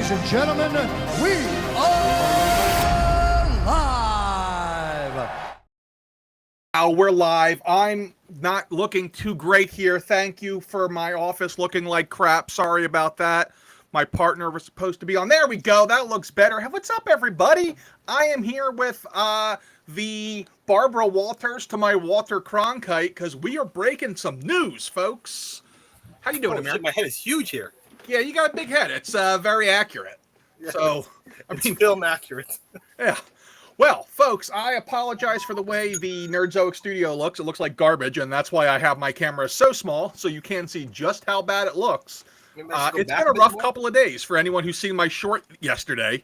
Ladies and gentlemen, we are live. Now we're live. I'm not looking too great here. Thank you for my office looking like crap. Sorry about that. My partner was supposed to be on. There we go. That looks better. What's up, everybody? I am here with the Barbara Walters to my Walter Cronkite because we are breaking some news, folks. How you doing, Amir? Shit, my head is huge here. Yeah, you got a big head. It's very accurate. Yeah, so, it's film accurate. Yeah. Well, folks, I apologize for the way the Nerdzoic studio looks. It looks like garbage, and that's why I have my camera so small, so you can see just how bad it looks. It's been a rough couple of days for anyone who's seen my short yesterday,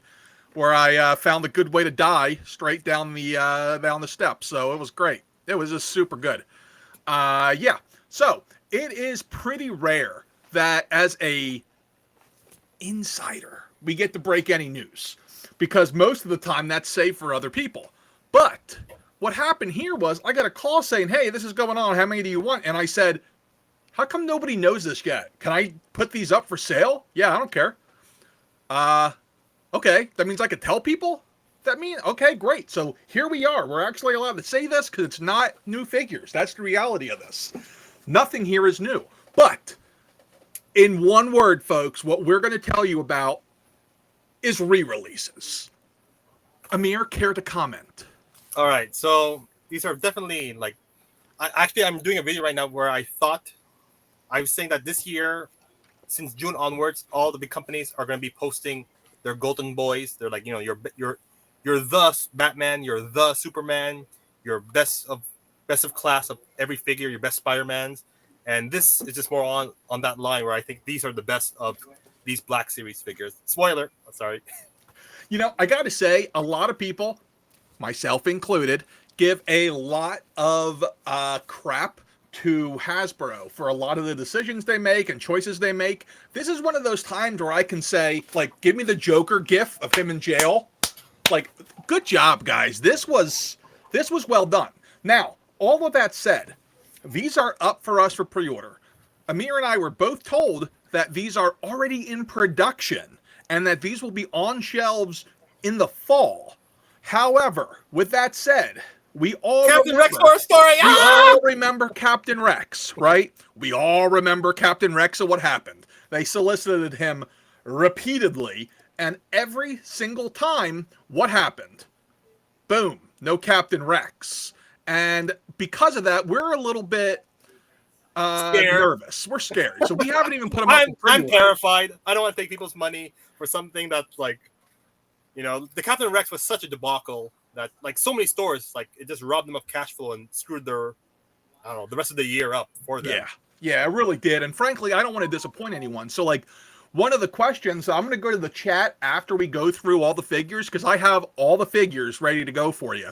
where I found a good way to die straight down the steps. So it was great. It was just super good. Yeah. So it is pretty rare that as a insider we get to break any news, because most of the time that's safe for other people. But what happened here was I got a call saying, hey, this is going on. How many do you want? And I said, how come nobody knows this yet? Can I put these up for sale? Yeah, I don't care. Okay. That means I could tell people? That means, okay, great. So here we are. We're actually allowed to say this because it's not new figures. That's the reality of this. Nothing here is new. But in one word, folks, what we're going to tell you about is re-releases. Amir, care to comment? All right, so these are definitely like, I'm doing a video right now where I was saying that this year, since June onwards, all the big companies are going to be posting their golden boys. They're like, you're the Batman, you're the Superman, you're best of class of every figure, your best Spider-Mans. And this is just more on that line where I think these are the best of these Black Series figures. Spoiler, sorry. I got to say, a lot of people, myself included, give a lot of crap to Hasbro for a lot of the decisions they make and choices they make. This is one of those times where I can say, like, give me the Joker gif of him in jail. Like, good job, guys. This was well done. Now, all of that said, these are up for us for pre-order. Amir and I were both told that these are already in production and that these will be on shelves in the fall. However, with that said, we all Captain Rex horror story. We all remember Captain Rex, right? We all remember Captain Rex and what happened. They solicited him repeatedly, and every single time, what happened? Boom, no Captain Rex. And because of that, we're a little bit nervous. We're scared. So we haven't even put them up. I'm terrified. I don't want to take people's money for something that's like, the Captain Rex was such a debacle that like so many stores, like it just robbed them of cash flow and screwed their, the rest of the year up for them. Yeah, it really did. And frankly, I don't want to disappoint anyone. So like one of the questions, I'm going to go to the chat after we go through all the figures because I have all the figures ready to go for you.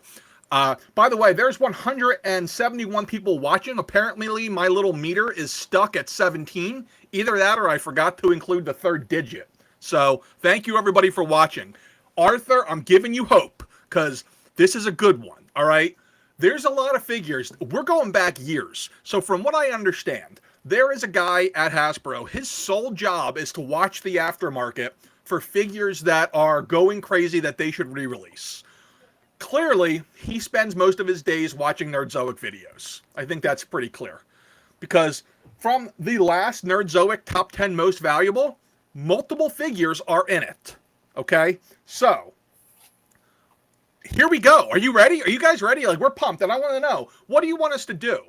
By the way, there's 171 people watching. Apparently, my little meter is stuck at 17. Either that or I forgot to include the third digit. So thank you, everybody, for watching. Arthur, I'm giving you hope because this is a good one, all right? There's a lot of figures. We're going back years. So from what I understand, there is a guy at Hasbro. His sole job is to watch the aftermarket for figures that are going crazy that they should re-release. Clearly, he spends most of his days watching Nerdzoic videos. I think that's pretty clear. Because from the last Nerdzoic Top 10 Most Valuable, multiple figures are in it. Okay? So, here we go. Are you ready? Are you guys ready? Like, we're pumped. And I want to know, what do you want us to do?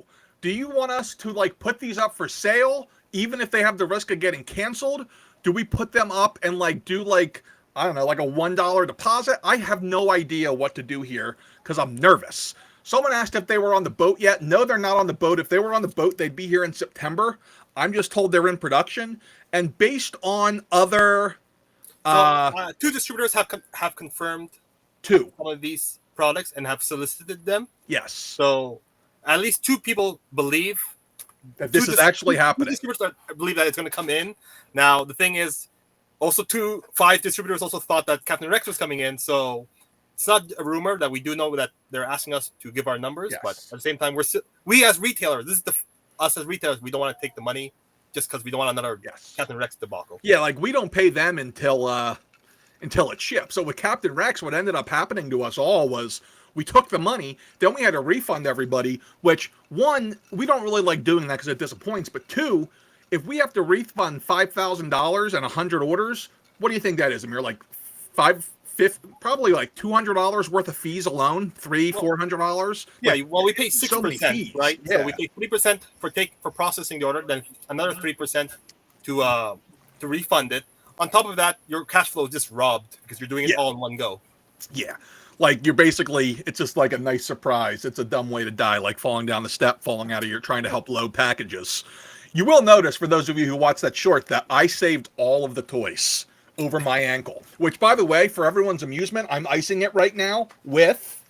Do you want us to, like, put these up for sale, even if they have the risk of getting canceled? Do we put them up and, like, do, like, I don't know, like a $1 deposit? I have no idea what to do here because I'm nervous. Someone asked if they were on the boat yet. No, they're not on the boat. If they were on the boat, they'd be here in September. I'm just told they're in production. And based on other... two distributors have confirmed some of these products and have solicited them. Yes. So at least two people believe that this is actually happening. Two distributors believe that it's going to come in. Now, the thing is, also, 5 distributors also thought that Captain Rex was coming in, so it's not a rumor that we do know that they're asking us to give our numbers. Yes. But at the same time, we as retailers, us as retailers, we don't want to take the money just because we don't want another Captain Rex debacle. Yeah, like we don't pay them until until it shipped. So with Captain Rex, what ended up happening to us all was we took the money, then we had to refund everybody, which, one, we don't really like doing that because it disappoints, but two, if we have to refund $5,000 and 100 orders, what do you think that is, Amir? Like probably like $200 worth of fees alone, $400. Yeah, like, well, we pay 6%, right? Yeah. So we pay 3% for processing the order, then another 3% to refund it. On top of that, your cash flow is just robbed because you're doing it all in one go. Yeah. Like you're basically, it's just like a nice surprise. It's a dumb way to die, like falling down the step, falling out of your trying to help load packages. You will notice, for those of you who watched that short, that I saved all of the toys over my ankle. Which, by the way, for everyone's amusement, I'm icing it right now with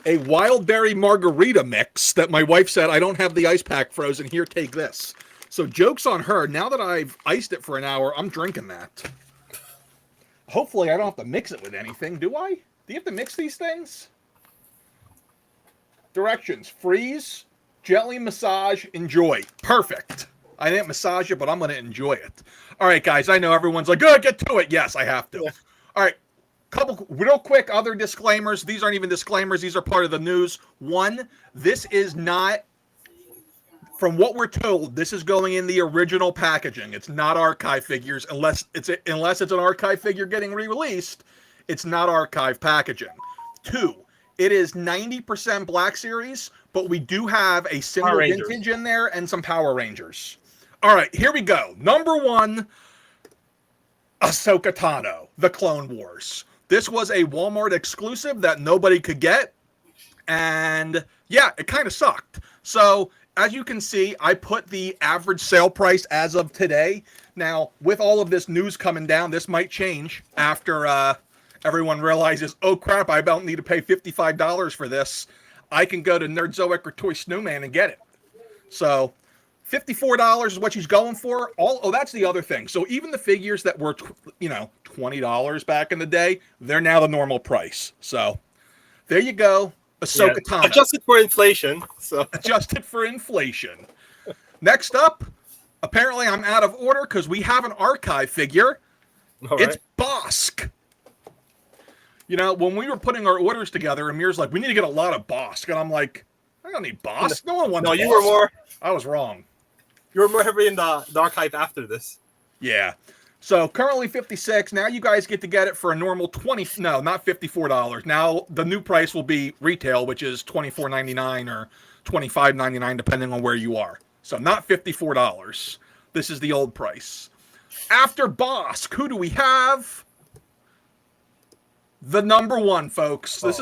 a wild berry margarita mix that my wife said, I don't have the ice pack frozen. Here, take this. So joke's on her. Now that I've iced it for an hour, I'm drinking that. Hopefully I don't have to mix it with anything, do I? Do you have to mix these things? Directions. Freeze, gently massage, enjoy. Perfect. I didn't massage it, but I'm going to enjoy it. All right, guys, I know everyone's like, oh, get to it. Yes, I have to. Yeah. All right, couple real quick other disclaimers. These aren't even disclaimers. These are part of the news. One, this is not, from what we're told, this is going in the original packaging. It's not archive figures unless it's an archive figure getting re-released. It's not archive packaging. Two, it is 90% Black Series, but we do have a single vintage in there and some Power Rangers. All right, here we go. Number one, Ahsoka Tano, The Clone Wars. This was a Walmart exclusive that nobody could get, and yeah, it kind of sucked. So as you can see, I put the average sale price as of today. Now, with all of this news coming down, this might change after everyone realizes, oh crap, I about need to pay $55 for this. I can go to Nerdzoic or Toy Snowman and get it. So $54 is what she's going for. Oh, that's the other thing. So even the figures that were, $20 back in the day, they're now the normal price. So there you go. Ahsoka Tano. Adjusted for inflation. So adjusted for inflation. Next up, apparently I'm out of order because we have an archive figure. It's Bosk. When we were putting our orders together, Amir's like, we need to get a lot of Bosk. And I'm like, I don't need Bosk. No one wants Bosk. No, you were more. I was wrong. You were more heavy in the archive after this. Yeah. So currently 56. Now you guys get to get it for a normal not $54. Now the new price will be retail, which is $24.99 or $25.99, depending on where you are. So not $54. This is the old price. After Bosk, who do we have? The number one, folks. This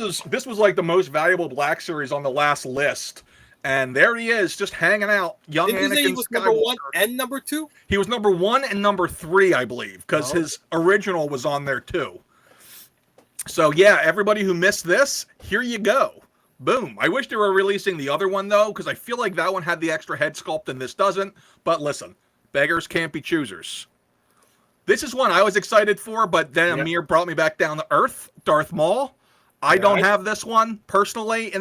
was like the most valuable Black Series on the last list. And there he is, just hanging out. Young Didn't Anakin he say he was Skywalker. number 1 and number 2? He was number 1 and number 3, I believe, because his original was on there too. So yeah, everybody who missed this, here you go. Boom. I wish they were releasing the other one though, because I feel like that one had the extra head sculpt and this doesn't. But listen, beggars can't be choosers. This is one I was excited for, but then Amir brought me back down to earth. Darth Maul. I don't have this one personally.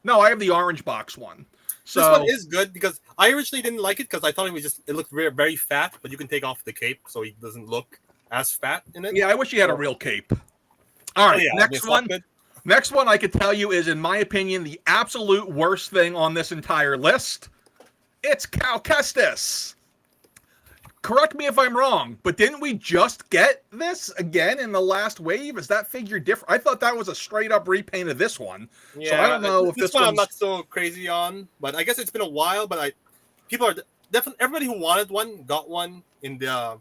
No, I have the orange box one. So this one is good because I originally didn't like it because I thought it looked very, very fat, but you can take off the cape so he doesn't look as fat in it. Yeah, I wish he had a real cape. All right, next one. Next one I could tell you is, in my opinion, the absolute worst thing on this entire list. It's Cal Kestis. Correct me if I'm wrong, but didn't we just get this again in the last wave? Is that figure different? I thought that was a straight up repaint of this one. Yeah, so I don't know if this one I'm not so crazy on, but I guess it's been a while. But people are definitely, everybody who wanted one got one in the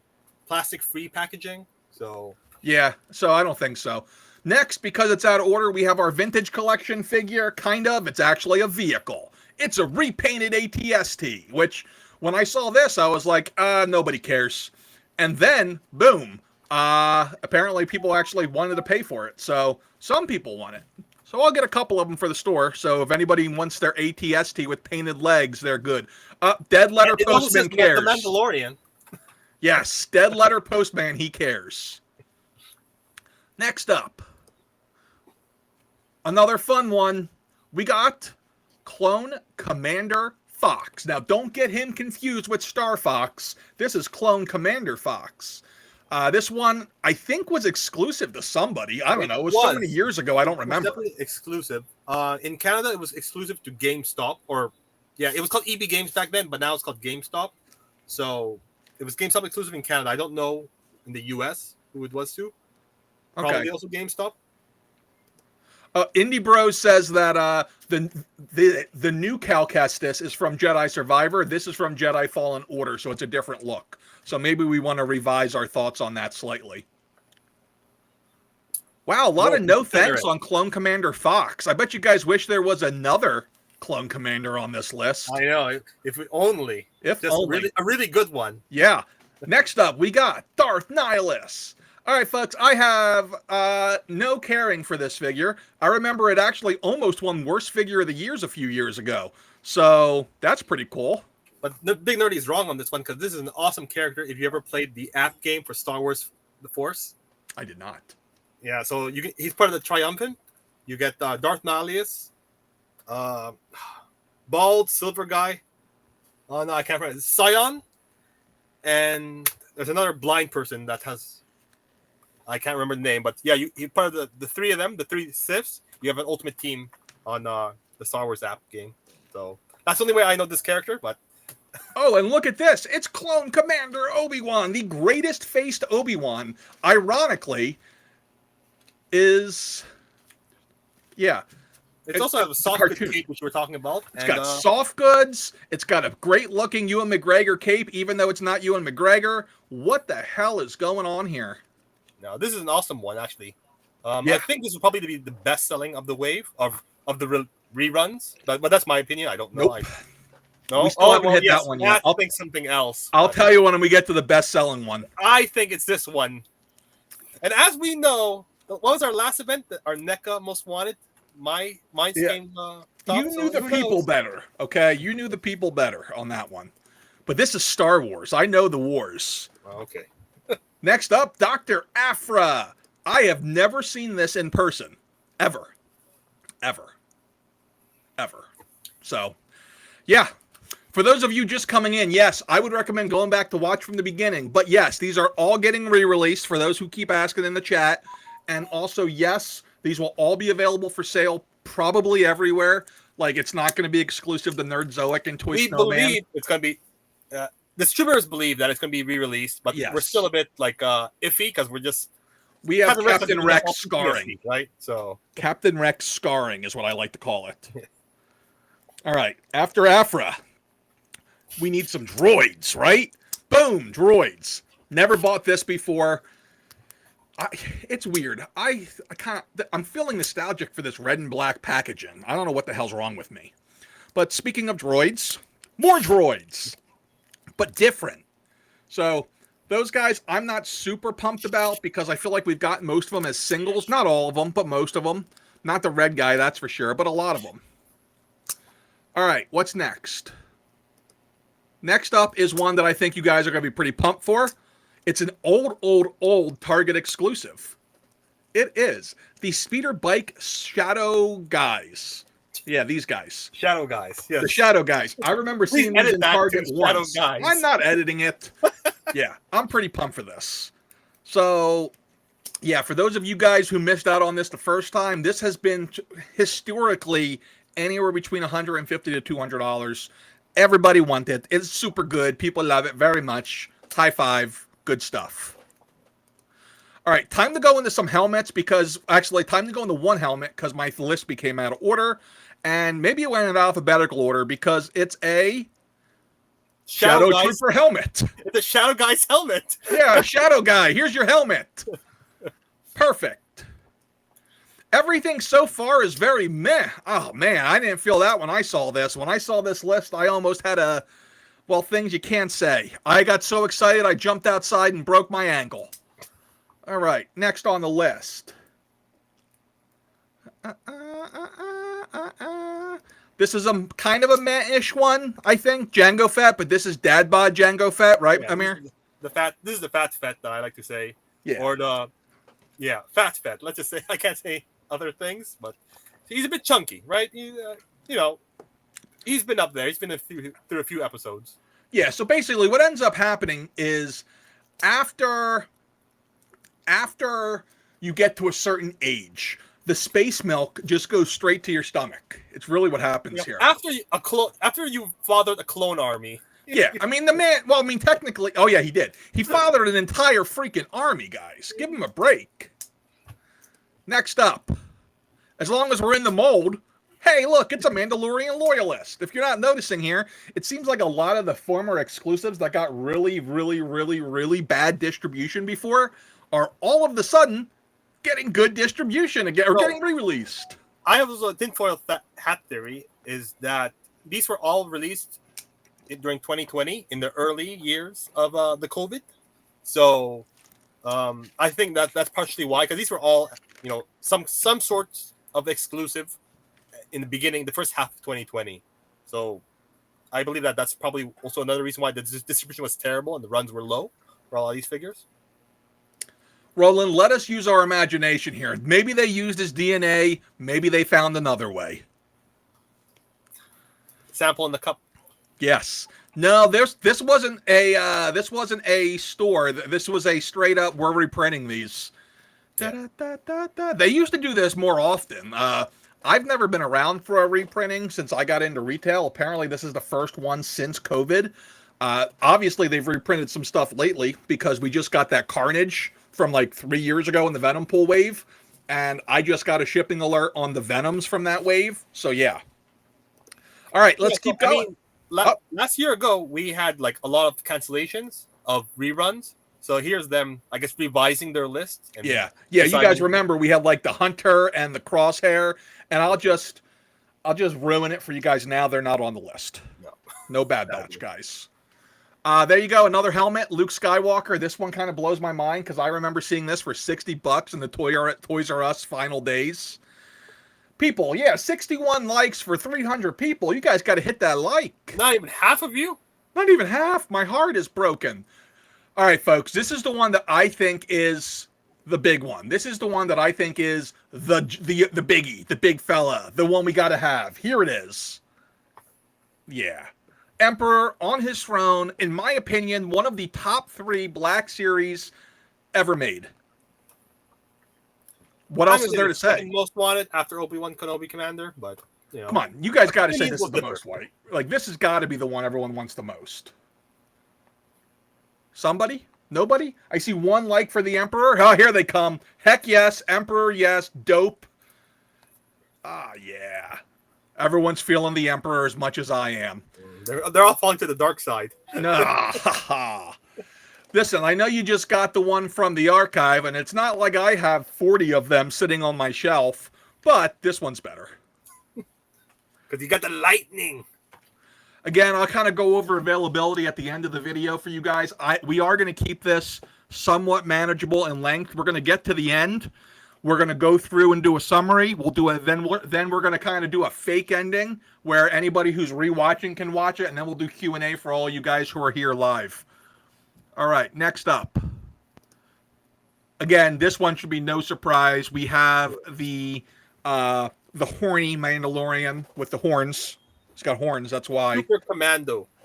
plastic free packaging. So yeah, so I don't think so. Next, because it's out of order, we have our vintage collection figure. Kind of, it's actually a vehicle. It's a repainted ATST, which, when I saw this, I was like, nobody cares. And then, boom, apparently people actually wanted to pay for it. So some people want it. So I'll get a couple of them for the store. So if anybody wants their ATST with painted legs, they're good. Dead Letter Postman cares. The Mandalorian. Yes, Dead Letter Postman, he cares. Next up, another fun one. We got Clone Commander Fox. Now, don't get him confused with Star Fox. This is Clone Commander Fox. This one, I think, was exclusive to somebody. I don't know. It was so many years ago, I don't remember. It was definitely exclusive. In Canada, it was exclusive to GameStop. It was called EB Games back then, but now it's called GameStop. So it was GameStop exclusive in Canada. I don't know in the US who it was to. Probably also GameStop. Indie Bros says that the new Cal Kestis is from Jedi Survivor. This is from Jedi Fallen Order, so it's a different look. So maybe we want to revise our thoughts on that slightly. Wow, a lot of no thanks on Clone Commander Fox. I bet you guys wish there was another Clone Commander on this list. I know. If only. A really good one. Yeah. Next up, we got Darth Nihilus. All right, folks, I have no caring for this figure. I remember it actually almost won Worst Figure of the Years a few years ago. So that's pretty cool. But the Big Nerdy is wrong on this one because this is an awesome character if you ever played the app game for Star Wars The Force. I did not. Yeah, so he's part of the Triumphant. You get Darth Nihilus, bald silver guy. Oh no, I can't remember. Scion, and there's another blind person that has. I can't remember the name, but yeah, you part of the three of them, the three Siths. You have an ultimate team on the Star Wars app game. So that's the only way I know this character. But oh, and look at this! It's Clone Commander Obi-Wan, the greatest faced Obi-Wan. Ironically, is It also has a soft good cape, which we're talking about. It's got soft goods. It's got a great looking Ewan McGregor cape, even though it's not Ewan McGregor. What the hell is going on here? No, this is an awesome one, actually. I think this will probably be the best selling of the wave of the reruns. But that's my opinion. I don't know. Nope. No, we still haven't hit that one yet. I'll think something else. I'll tell you when we get to the best selling one. I think it's this one. And as we know, what was our last event? Our NECA Most Wanted? Mine's came. You knew the people better, okay? You knew the people better on that one. But this is Star Wars. I know the wars. Oh, okay. Next up, Dr. Aphra. I have never seen this in person. Ever. So, yeah. For those of you just coming in, yes, I would recommend going back to watch from the beginning. But yes, these are all getting re-released for those who keep asking in the chat. And also, yes, these will all be available for sale probably everywhere. Like, it's not going to be exclusive to Nerdzoic and Toy Snowman. We believe it's going to be... distributors believe that it's going to be re-released, but we're still a bit like iffy because we have Captain Rex scarring, right? So Captain Rex scarring is what I like to call it. All right, after Aphra, we need some droids, right? Boom, droids. Never bought this before. It's weird. I'm feeling nostalgic for this red and black packaging. I don't know what the hell's wrong with me. But speaking of droids, more droids. But different. So those guys I'm not super pumped about because I feel like we've got most of them as singles. Not all of them, but most of them. Not the red guy, that's for sure, but a lot of them. All right, what's next? Next up is one that I think you guys are going to be pretty pumped for. It's an old Target exclusive. It is the Speeder Bike Shadow Guys. Yeah, these guys. Shadow Guys. Yes. The Shadow Guys. I remember seeing these in Target once. Guys. I'm not editing it. Yeah, I'm pretty pumped for this. So, yeah, for those of you guys who missed out on this the first time, this has been historically anywhere between $150 to $200. Everybody wants it. It's super good. People love it very much. High five. Good stuff. All right, time to go into some helmets because, actually, time to go into one helmet because my list became out of order. And maybe it went in alphabetical order because it's a Shadow Trooper helmet. It's a Shadow Guy's helmet. Yeah, Shadow Guy. Here's your helmet. Perfect. Everything so far is very meh. Oh, man, I didn't feel that when I saw this. When I saw this list, I almost had things you can't say. I got so excited, I jumped outside and broke my ankle. All right, next on the list. This is a kind of a meh-ish one, I think. Jango Fett, but this is Dad Bod Jango Fett, right, Amir? This is the Fat Fett that I like to say. Yeah. Or Fat Fett. Let's just say, I can't say other things, but he's a bit chunky, right? He's been up there. He's been through a few episodes. Yeah, so basically what ends up happening is after you get to a certain age, the space milk just goes straight to your stomach. It's really what happens here. After you fathered a clone army. Yeah, I mean, the man, well, I mean, technically, oh yeah, he did. He fathered an entire freaking army, guys. Give him a break. Next up, as long as we're in the mold, hey, look, it's a Mandalorian loyalist. If you're not noticing here, it seems like a lot of the former exclusives that got really, really, really, really bad distribution before are all of the sudden getting good distribution again, or getting re-released. I have a tinfoil hat theory, is that these were all released during 2020 in the early years of the COVID. So I think that's partially why, because these were all, some sorts of exclusive in the beginning, the first half of 2020. So I believe that's probably also another reason why the distribution was terrible and the runs were low for all of these figures. Roland, let us use our imagination here. Maybe they used his DNA. Maybe they found another way. Sample in the cup. Yes. No, this wasn't a store. This was a straight up, we're reprinting these. Yeah. They used to do this more often. I've never been around for a reprinting since I got into retail. Apparently, this is the first one since COVID. Obviously, they've reprinted some stuff lately because we just got that Carnage from like 3 years ago in the Venom Pool wave. And I just got a shipping alert on the Venoms from that wave. So, yeah. All right, let's keep going. Last year ago, we had like a lot of cancellations of reruns. So here's them, I guess, revising their list. And yeah. You guys remember we had like the Hunter and the Crosshair, and I'll just ruin it for you guys now. They're not on the list. No Bad Batch, guys. There you go, another helmet, Luke Skywalker. This one kind of blows my mind because I remember seeing this for $60 in the Toys R Us final days. People, 61 likes for 300 people. You guys got to hit that like. Not even half of you? Not even half. My heart is broken. All right, folks, this is the one that I think is the big one. This is the one that I think is the biggie, the big fella, the one we got to have. Here it is. Yeah. Emperor on his throne, in my opinion, one of the top 3 Black Series ever made. What else is there to say? Most wanted after Obi-Wan Kenobi Commander, but come on, you guys got to say this is the most white. Like, this has got to be the one everyone wants the most. Somebody? Nobody? I see one like for the Emperor. Oh, here they come. Heck yes, Emperor, yes, dope. Ah, yeah. Everyone's feeling the Emperor as much as I am. They're all falling to the dark side. No. Listen, I know you just got the one from the archive, and it's not like I have 40 of them sitting on my shelf, but this one's better. Because you got the lightning. Again, I'll kind of go over availability at the end of the video for you guys. We are going to keep this somewhat manageable in length. We're going to get to the end. We're going to go through and do a summary. We'll do a then we're going to kind of do a fake ending where anybody who's rewatching can watch it, and then we'll do Q&A for all you guys who are here live. All right, next up. Again, this one should be no surprise. We have the horny Mandalorian with the horns. He's got horns, that's why.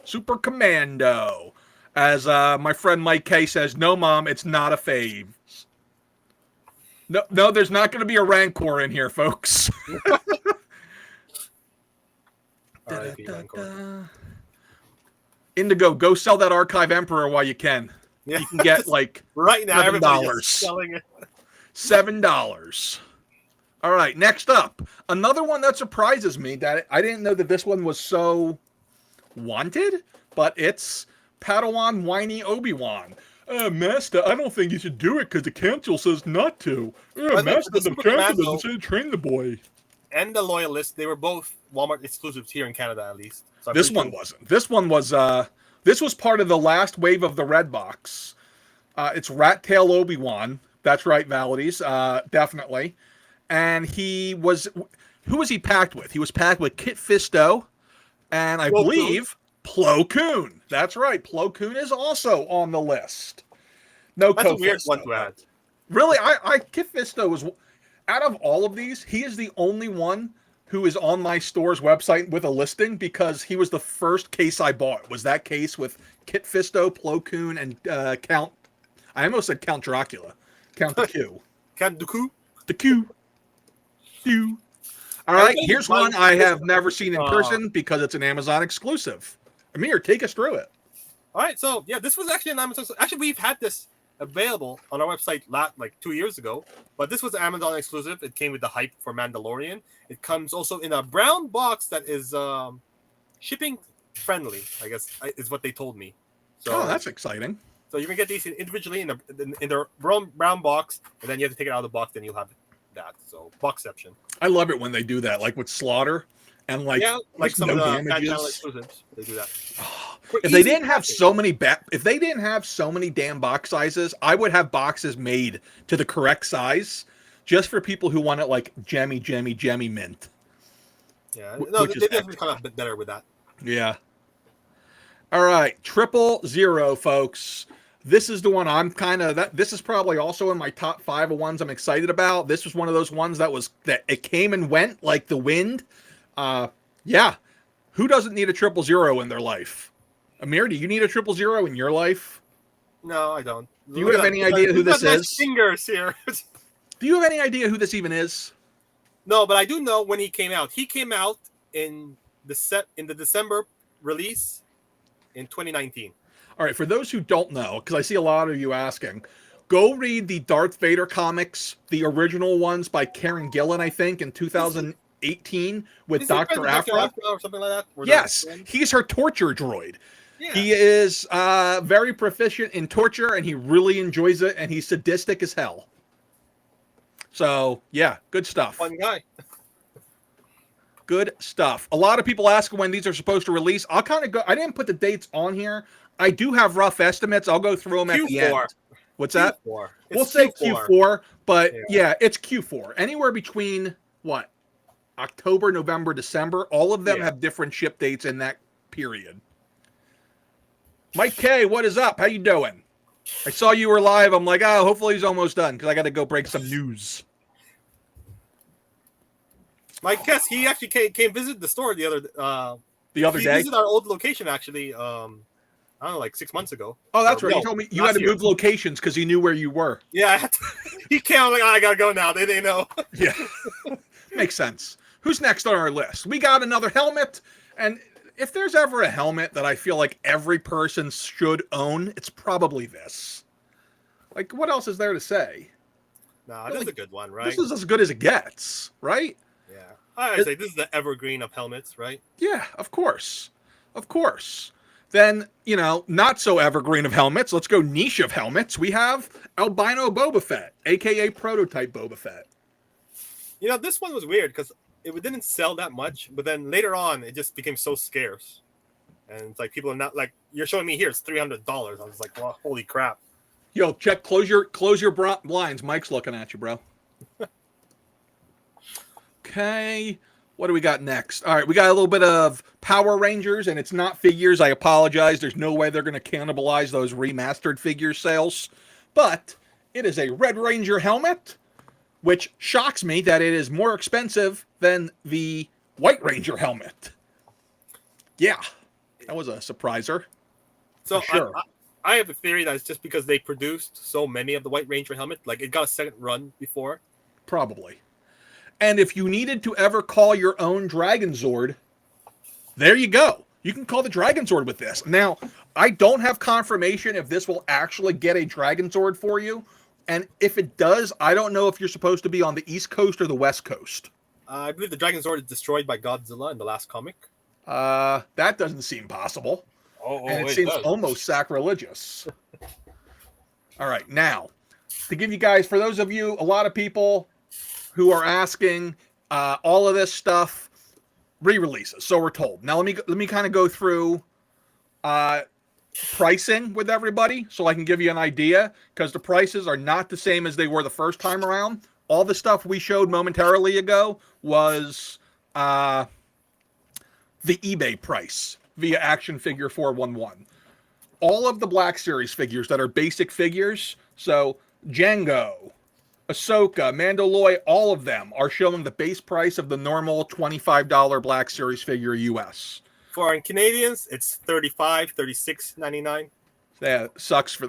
Super Commando. As my friend Mike K says, no, Mom, it's not a fave. No, there's not going to be a Rancor in here, folks. Indigo, go sell that Archive Emperor while you can. Yeah. You can get like right now everybody's selling it. $7. All right, next up, another one that surprises me that I didn't know that this one was so wanted, but it's Padawan Whiny Obi-Wan. Master, I don't think you should do it because the council says not to. Master, the council doesn't say to train the boy. And the Loyalists, they were both Walmart exclusives here in Canada, at least. So this one wasn't. This one was. This was part of the last wave of the Red Box. It's Rat Tail Obi-Wan. That's right, Valides. Definitely. And he was. Who was he packed with? He was packed with Kit Fisto, and I believe Plo Koon. That's right. Plo Koon is also on the list. No, that's a weird one to add. Really, I Kit Fisto was out of all of these. He is the only one who is on my store's website with a listing because he was the first case I bought. Was that case with Kit Fisto, Plo Koon, and Count? I almost said Count Dracula. Count the Q. Count Dooku. The Q. Q. All right, here's one I have never seen in person because it's an Amazon exclusive. Amir, take us through it. All right, so yeah, this was actually an Amazon. Actually, we've had this available on our website like 2 years ago, but this was Amazon exclusive. It came with the hype for Mandalorian. It comes also in a brown box that is shipping friendly, I guess is what they told me. So that's exciting. So you can get these individually in the brown box, and then you have to take it out of the box. Then you'll have that. So boxception. I love it when they do that, like with Slaughter, and like some no of the damages. exclusives. They do that. If they didn't have so many damn box sizes, I would have boxes made to the correct size, just for people who want it like gemmy mint. Yeah, no, they definitely come out a bit better with that. Yeah. All right, 000, folks. This is the one I'm this is probably also in my top 5 of ones I'm excited about. This was one of those ones that it came and went like the wind. Yeah. Who doesn't need a 000 in their life? Amir, do you need a 000 in your life? No, I don't. Do you have any idea who this is? Fingers here. Do you have any idea who this even is? No, but I do know when he came out. He came out in the December release in 2019. All right, for those who don't know, because I see a lot of you asking, go read the Darth Vader comics, the original ones by Karen Gillan, I think, in 2018 with Dr. Aphra. Or something like that? Yes, he's her torture droid. Yeah. He is very proficient in torture, and he really enjoys it, and he's sadistic as hell. So, yeah, good stuff. Fun guy. Good stuff. A lot of people ask when these are supposed to release. I'll kind of go. I didn't put the dates on here. I do have rough estimates. I'll go through them at the end. What's that? We'll say Q4, but yeah, it's Q4. Anywhere between what? October, November, December. All of them have different ship dates in that period. Mike K, what is up? How you doing? I saw you were live. I'm like, hopefully he's almost done because I got to go break some news. Mike Kess, he actually came visit the store the other day. He visited our old location actually. I don't know, like 6 months ago. Oh, that's right. You told me you had to move locations because he knew where you were. Yeah, I had to, he came. I'm like, I gotta go now. They know. Yeah, makes sense. Who's next on our list? We got another helmet, and if there's ever a helmet that I feel like every person should own, it's probably this. Like, what else is there to say? No, this is a good one, right? This is as good as it gets, right? Yeah, I say this is the evergreen of helmets, right? Yeah, of course, of course. Then, not so evergreen of helmets. Let's go niche of helmets. We have Albino Boba Fett, a.k.a. Prototype Boba Fett. This one was weird because it didn't sell that much, but then later on, it just became so scarce. And it's like, people are not like, you're showing me here, it's $300. I was like, well, holy crap. Yo, check, close your blinds. Mike's looking at you, bro. Okay. What do we got next? All right, we got a little bit of Power Rangers, and it's not figures. I apologize. There's no way they're going to cannibalize those remastered figure sales. But it is a Red Ranger helmet, which shocks me that it is more expensive than the White Ranger helmet. Yeah, that was a surpriser. So sure. I have a theory that it's just because they produced so many of the White Ranger helmet. Like, it got a second run before. Probably. And if you needed to ever call your own Dragon Zord, there you go. You can call the Dragon Zord with this. Now, I don't have confirmation if this will actually get a Dragon Zord for you. And if it does, I don't know if you're supposed to be on the East Coast or the West Coast. I believe the Dragon Zord is destroyed by Godzilla in the last comic. That doesn't seem possible. And it seems almost sacrilegious. All right, now, to give you guys, for those of you, a lot of people who are asking all of this stuff, re-releases, so we're told. Now, let me kind of go through pricing with everybody so I can give you an idea, because the prices are not the same as they were the first time around. All the stuff we showed momentarily ago was the eBay price via Action Figure 411. All of the Black Series figures that are basic figures, so Django, Ahsoka, Mandalorian, all of them are showing the base price of the normal $25 Black Series figure US. For Canadians, it's $35, $36.99. That sucks,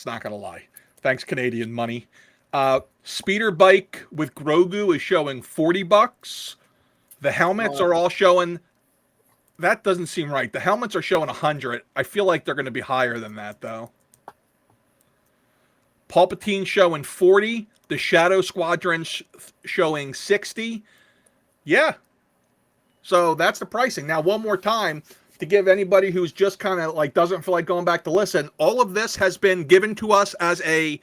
not gonna lie. Thanks, Canadian money. Speeder bike with Grogu is showing $40. The helmets are all showing. That doesn't seem right. The helmets are showing 100. I feel like they're going to be higher than that, though. Palpatine showing 40. The Shadow Squadron showing 60. Yeah. So that's the pricing. Now, one more time to give anybody who's just kind of like doesn't feel like going back to listen. All of this has been given to us as a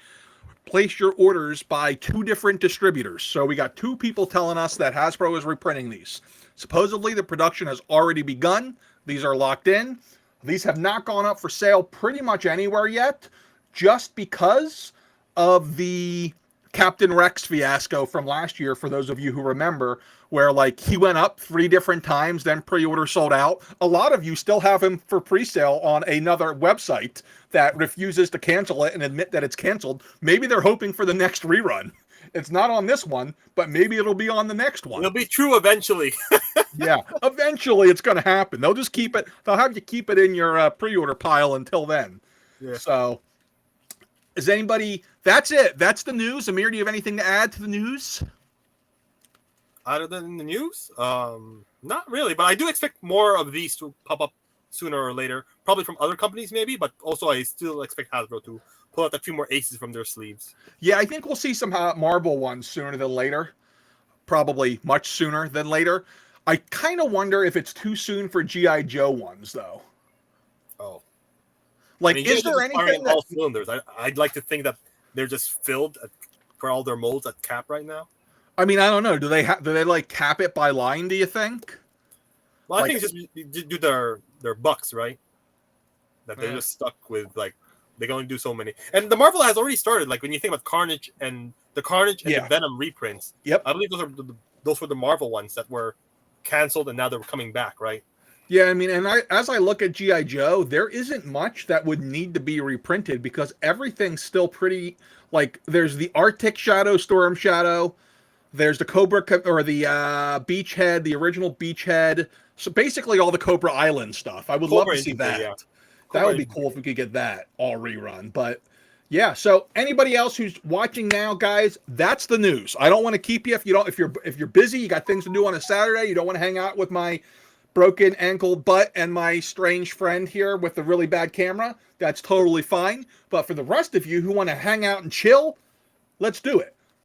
place your orders by 2 different distributors. So we got 2 people telling us that Hasbro is reprinting these. Supposedly the production has already begun. These are locked in. These have not gone up for sale pretty much anywhere yet, just because of the Captain Rex fiasco from last year, for those of you who remember, where like he went up 3 different times, then pre-order sold out. A lot of you still have him for pre-sale on another website that refuses to cancel it and admit that it's canceled. Maybe they're hoping for the next rerun. It's not on this one, but maybe it'll be on the next one. It'll be true eventually. Yeah, eventually it's going to happen. They'll just keep it. They'll have you keep it in your pre-order pile until then. Yeah. So, is anybody? That's it. That's the news. Amir, do you have anything to add to the news? Other than the news, not really. But I do expect more of these to pop up sooner or later. Probably from other companies, maybe. But also, I still expect Hasbro to pull out a few more aces from their sleeves. Yeah, I think we'll see some Marvel ones sooner than later. Probably much sooner than later. I kind of wonder if it's too soon for G.I. Joe ones, though. Oh. Like, I mean, is there anything all cylinders? I'd like to think that they're just filled for all their molds at cap right now. I mean, I don't know. Do they like cap it by line, do you think? Well, I Like, think it's just do their bucks, right? That they're just stuck with, like, they can only do so many. And the Marvel has already started. Like, when you think about Carnage and the Venom reprints. Yep. I believe those were the Marvel ones that were canceled and now they're coming back, right? Yeah, I mean, and as I look at G.I. Joe, there isn't much that would need to be reprinted because everything's still pretty, like, there's the Arctic Shadow, Storm Shadow, there's the Cobra, or the Beachhead, the original Beachhead, so basically all the Cobra Island stuff. I would love to see that. Yeah. That would be cool if we could get that all rerun, but yeah, so anybody else who's watching now, guys, that's the news. I don't want to keep you if you're busy, you got things to do on a Saturday, you don't want to hang out with my broken ankle butt and my strange friend here with the really bad camera. That's totally fine. But for the rest of you who want to hang out and chill, let's do it.